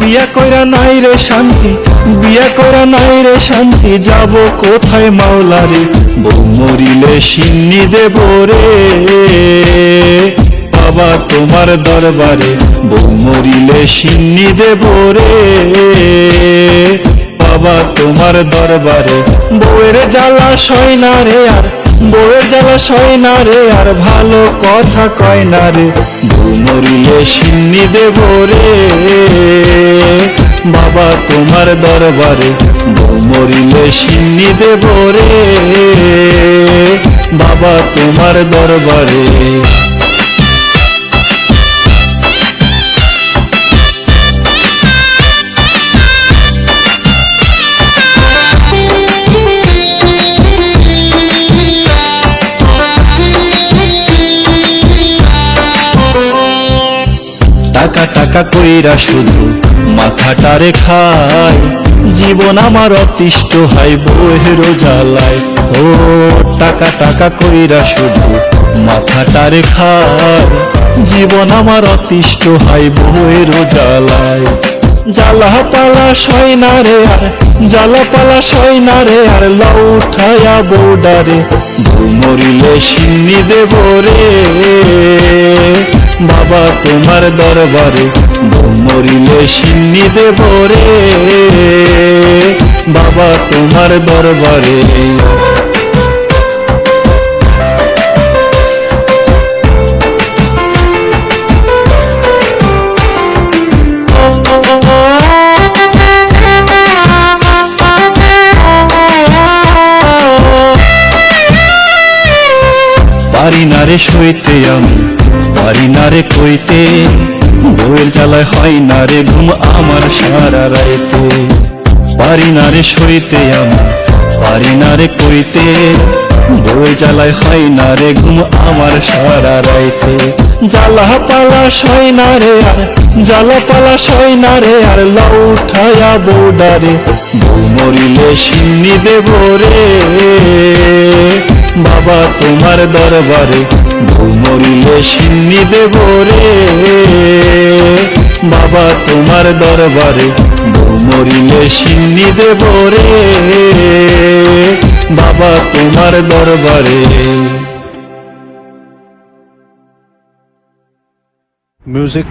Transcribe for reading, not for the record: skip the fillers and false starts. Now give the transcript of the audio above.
বিয়া কইরা নাই রে শান্তি, বিয়া কইরা নাই রে শান্তি, যাব কোথায় মাওলারে, বউ মরিলে সিন্নি দেব রে বাবা তোমার দরবারে, বউ মরিলে সিন্নি দেব রে বাবা তোমার দরবারে। বউয়ের জ্বালা সয় না রে আর, বউয়ের জ্বালা সয় না রে আর, ভালো কথা কয় না রে, বউ মরিলে সিন্নি দেব রে বাবা তোমার দরবারে, বউ মরিলে সিন্নি দেব রে বাবা তোমার দরবারে। টাকা টাকা কইরা শুধু মাথাটারে খায়, জীবন আমার অতিষ্ঠ হয় বউয়ের জ্বালায়। ও টাকা টাকা কইরা শুধু মাথাটারে খায়, জীবন আমার অতিষ্ঠ হয় বউয়ের জ্বালায়। জ্বালা পালা সয় না রে আর, জ্বালা পালা সয় না রে আর, লাউ উঠায়া বউডারে, বউ মরিলে সিন্নি দেব রে বাবা তোমার দরবারে, বউ মরিলে সিন্নি দেব রে বাবা তোমার দরবারে। পারি না রে সইতে আমি, পারি না রে কইতে, বউয়ের জ্বালায় হয় না রে ঘুম আমার সারা রাইতে। পারি না রে সইতে আমি, পারি না রে কইতে, বউয়ের জ্বালায় হয় না রে ঘুম আমার সারা রাইতে। জ্বালা পালা সয় না রে আর, জ্বালা পালা সয় না রে আর, লাউ উঠায়া বউডারে, বউ মরিলে সিন্নি দেব রে বাবা তোমার দরবারে, বউ মরিলে সিন্নি দেব রে বাবা তোমার দরবারে, বউ মরিলে সিন্নি দেব রে বাবা তোমার দরবারে। Music